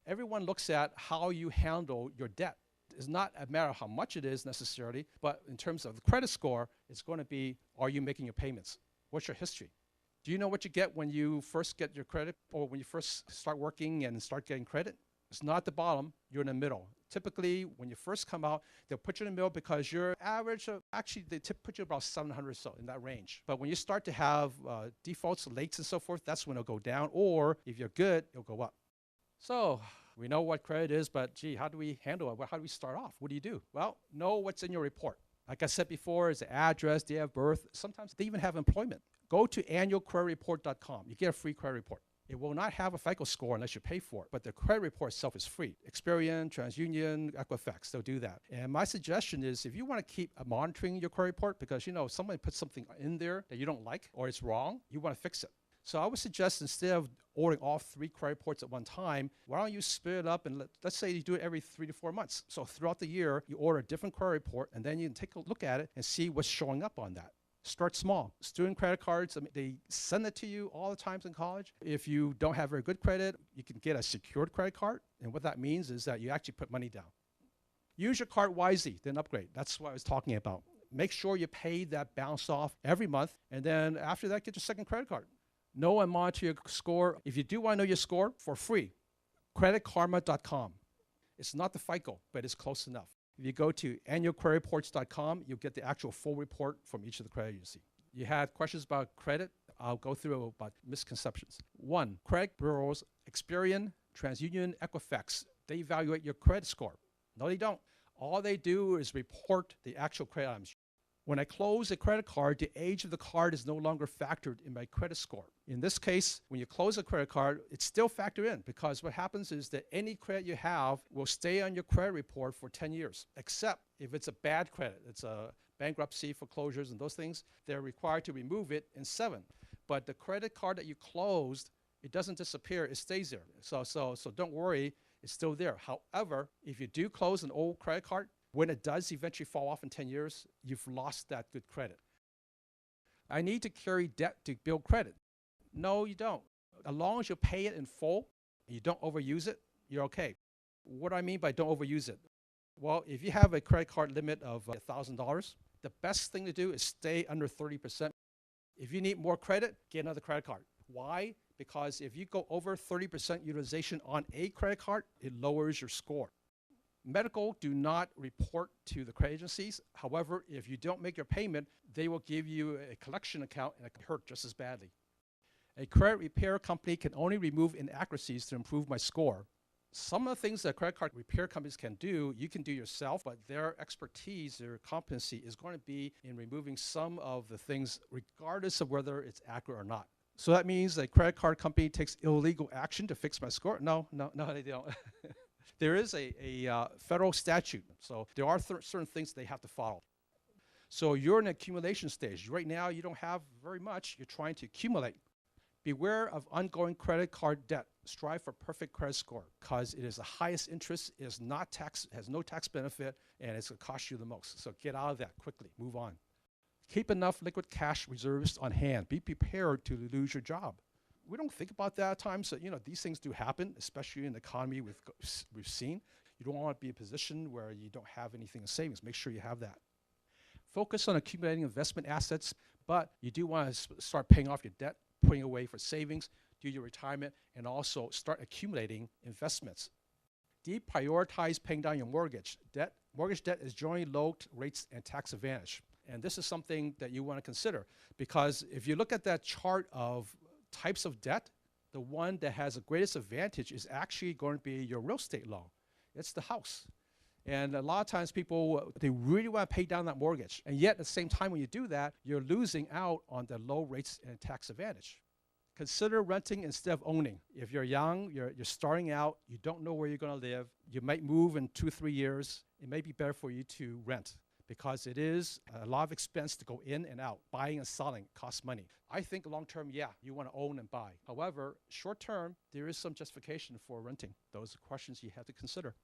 Everyone looks at how you handle your debt. It's not a matter of how much it is necessarily, but in terms of the credit score, it's going to be, are you making your payments? What's your history? Do you know what you get when you first get your credit or when you first start working and start getting credit? It's not at the bottom, you're in the middle. Typically, when you first come out, they'll put you in the middle because your average, actually, they put you about 700 or so in that range. But when you start to have defaults, lates, and so forth, that's when it'll go down. Or if you're good, it'll go up. So we know what credit is, but gee, how do we handle it? Well, how do we start off? What do you do? Well, know what's in your report. Like I said before, it's the address, day of birth. Sometimes they even have employment. Go to annualcreditreport.com. You get a free credit report. It will not have a FICO score unless you pay for it, but the credit report itself is free. Experian, TransUnion, Equifax, they'll do that. And my suggestion is if you want to keep monitoring your credit report because, if somebody puts something in there that you don't like or it's wrong, you want to fix it. So I would suggest instead of ordering all 3 credit reports at one time, why don't you split it up and let's say you do it every 3 to 4 months. So throughout the year, you order a different credit report and then you can take a look at it and see what's showing up on that. Start small. Student credit cards, they send it to you all the times in college. If you don't have very good credit, you can get a secured credit card. And what that means is that you actually put money down. Use your card wisely, then upgrade. That's what I was talking about. Make sure you pay that balance off every month. And then after that, get your second credit card. Know and monitor your score. If you do want to know your score, for free, creditkarma.com. It's not the FICO, but it's close enough. If you go to annualcreditreport.com, you'll get the actual full report from each of the credit agencies. You had questions about credit. I'll go through about misconceptions. 1, credit bureaus, Experian, TransUnion, Equifax, they evaluate your credit score. No, they don't. All they do is report the actual credit items. When I close a credit card, the age of the card is no longer factored in my credit score. In this case, when you close a credit card, it's still factored in because what happens is that any credit you have will stay on your credit report for 10 years, except if it's a bad credit. It's a bankruptcy, foreclosures, and those things. They're required to remove it in 7. But the credit card that you closed, it doesn't disappear. It stays there. So don't worry. It's still there. However, if you do close an old credit card, when it does eventually fall off in 10 years, you've lost that good credit. I need to carry debt to build credit. No, you don't. As long as you pay it in full, and you don't overuse it, you're okay. What do I mean by don't overuse it? Well, if you have a credit card limit of $1,000, the best thing to do is stay under 30%. If you need more credit, get another credit card. Why? Because if you go over 30% utilization on a credit card, it lowers your score. Medical do not report to the credit agencies. However, if you don't make your payment, they will give you a collection account and it can hurt just as badly. A credit repair company can only remove inaccuracies to improve my score. Some of the things that credit card repair companies can do, you can do yourself, but their expertise, their competency is going to be in removing some of the things regardless of whether it's accurate or not. So that means a credit card company takes illegal action to fix my score? No, they don't. There is a federal statute, so there are certain things they have to follow. So you're in an accumulation stage. Right now, you don't have very much. You're trying to accumulate. Beware of ongoing credit card debt. Strive for perfect credit score because it is the highest interest, it is not tax, has no tax benefit, and it's going to cost you the most. So get out of that quickly. Move on. Keep enough liquid cash reserves on hand. Be prepared to lose your job. We don't think about that at times. So, these things do happen, especially in the economy we've seen. You don't want to be in a position where you don't have anything in savings. Make sure you have that. Focus on accumulating investment assets, but you do want to start paying off your debt, putting away for savings, do your retirement, and also start accumulating investments. Deprioritize paying down your mortgage debt. Mortgage debt is generally low rates and tax advantage. And this is something that you want to consider because if you look at that chart of types of debt, the one that has the greatest advantage is actually going to be your real estate loan. It's the house. And a lot of times people, they really want to pay down that mortgage. And yet at the same time when you do that, you're losing out on the low rates and tax advantage. Consider renting instead of owning. If you're young, you're starting out, you don't know where you're going to live, you might move in 2-3 years, it may be better for you to rent because it is a lot of expense to go in and out. Buying and selling costs money. I think long-term, yeah, you want to own and buy. However, short-term, there is some justification for renting. Those are questions you have to consider.